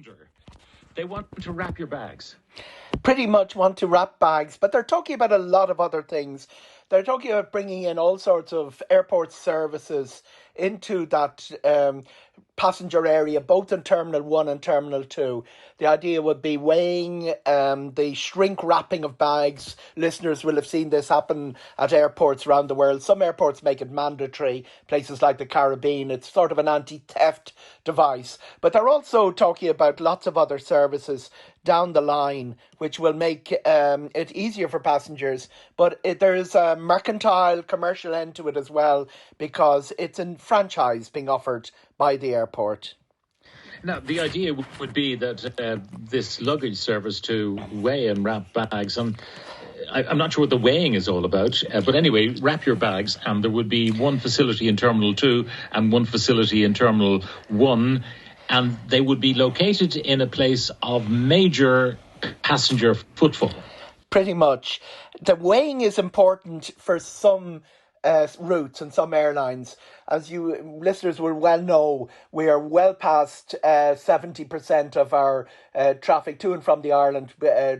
passenger. They want to wrap your bags. Pretty much want to wrap bags, but they're talking about a lot of other things. They're talking about bringing in all sorts of airport services into that passenger area, both in Terminal 1 and Terminal 2. The idea would be weighing, the shrink wrapping of bags. Listeners will have seen this happen at airports around the world. Some airports make it mandatory, places like the Caribbean. It's sort of an anti-theft device. But they're also talking about lots of other services down the line, which will make it easier for passengers. But there's a mercantile, commercial end to it as well, because it's a franchise being offered by the airport. Now, the idea would be that this luggage service to weigh and wrap bags, and I'm not sure what the weighing is all about, but anyway, wrap your bags, and there would be one facility in Terminal 2 and one facility in Terminal 1, and they would be located in a place of major passenger footfall. Pretty much. The weighing is important for some routes and some airlines. As you listeners will well know, we are well past 70% of our traffic to and from the Ireland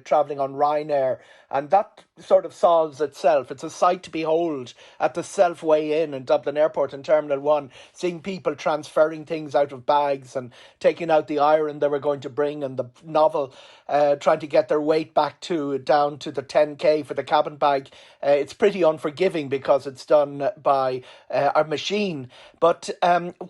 travelling on Ryanair, and that sort of solves itself. It's a sight to behold at the self-weigh-in Dublin Airport in Terminal 1, seeing people transferring things out of bags and taking out the iron they were going to bring and the novel, trying to get their weight back down to the 10k for the cabin bag. It's pretty unforgiving because it's done by a machine. But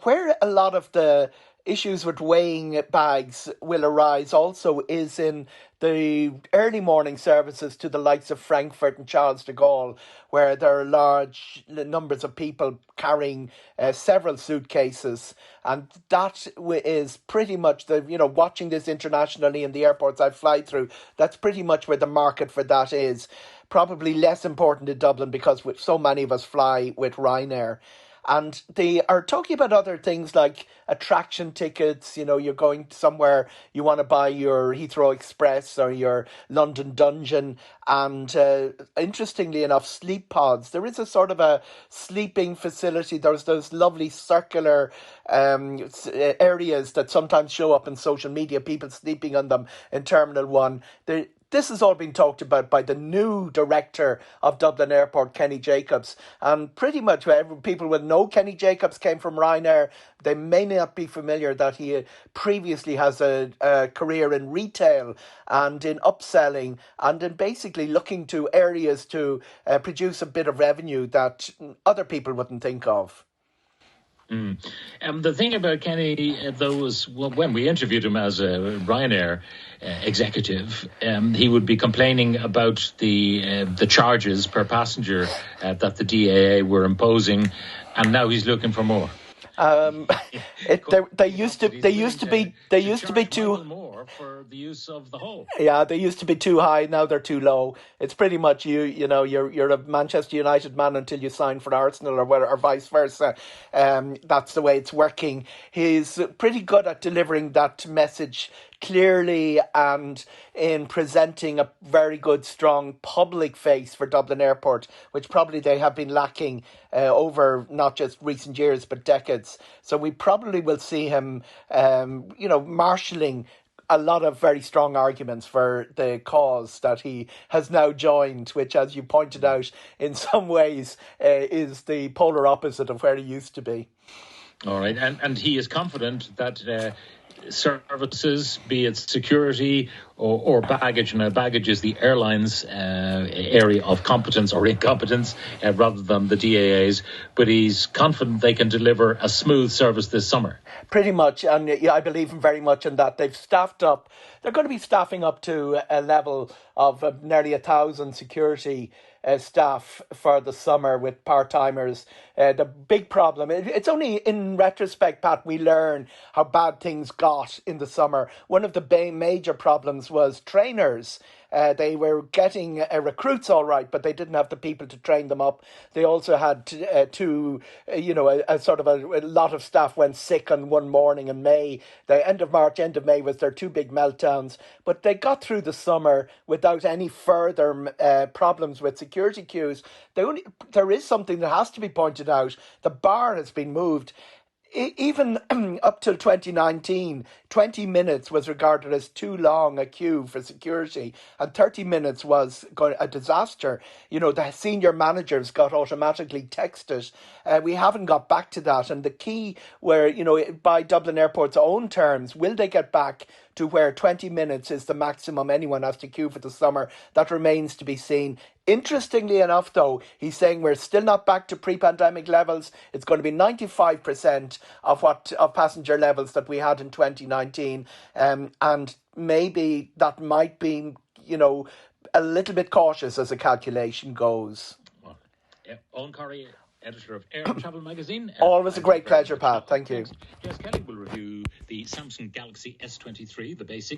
where a lot of the issues with weighing bags will arise also is in the early morning services to the likes of Frankfurt and Charles de Gaulle, where there are large numbers of people carrying several suitcases. And that is pretty much watching this internationally in the airports I fly through, that's pretty much where the market for that is. Probably less important in Dublin because so many of us fly with Ryanair. And they are talking about other things like attraction tickets. You're going somewhere, you want to buy your Heathrow Express or your London Dungeon. And interestingly enough, sleep pods. There is a sort of a sleeping facility. There's those lovely circular areas that sometimes show up in social media, people sleeping on them in Terminal 1. This has all been talked about by the new director of Dublin Airport, Kenny Jacobs. And pretty much people will know Kenny Jacobs came from Ryanair. They may not be familiar that he previously has a career in retail and in upselling and in basically looking to areas to produce a bit of revenue that other people wouldn't think of. The thing about Kenny, though, was when we interviewed him as a Ryanair executive, he would be complaining about the charges per passenger that the DAA were imposing, and now he's looking for more. They used to be too more for the use of the whole. Yeah, they used to be too high. Now they're too low. It's pretty much you're a Manchester United man until you sign for Arsenal or vice versa. That's the way it's working. He's pretty good at delivering that message clearly and in presenting a very good, strong public face for Dublin Airport, which probably they have been lacking over not just recent years but decades. So we probably will see him, marshalling a lot of very strong arguments for the cause that he has now joined, which, as you pointed out, in some ways is the polar opposite of where he used to be. All right, and he is confident that services, be it security or baggage, and baggage is the airline's area of competence or incompetence rather than the DAA's, but he's confident they can deliver a smooth service this summer. Pretty much, and I believe very much in that. They've staffed up. They're going to be staffing up to a level of nearly 1,000 security staff for the summer with part-timers. The big problem, it's only in retrospect, Pat, we learn how bad things got in the summer. One of the major problems was trainers. They were getting recruits all right, but they didn't have the people to train them up. They also had a lot of staff went sick on one morning in May. The end of March, end of May was their two big meltdowns. But they got through the summer without any further problems with security queues. There is something that has to be pointed out. The bar has been moved. even up till 2019, 20 minutes was regarded as too long a queue for security, and 30 minutes was a disaster. You know, the senior managers got automatically texted. We haven't got back to that. And the key where, you know, by Dublin Airport's own terms, will they get back to where 20 minutes is the maximum anyone has to queue for the summer? That remains to be seen. Interestingly enough, though, he's saying we're still not back to pre-pandemic levels. It's going to be 95% of passenger levels that we had in 2019. And maybe that might be, you know, a little bit cautious as a calculation goes. Well, yeah. Eoghan Corry, editor of Air Travel Magazine. Always a great pleasure, Pat. Thank you. Jess Kelly will review the Samsung Galaxy S23, the basic.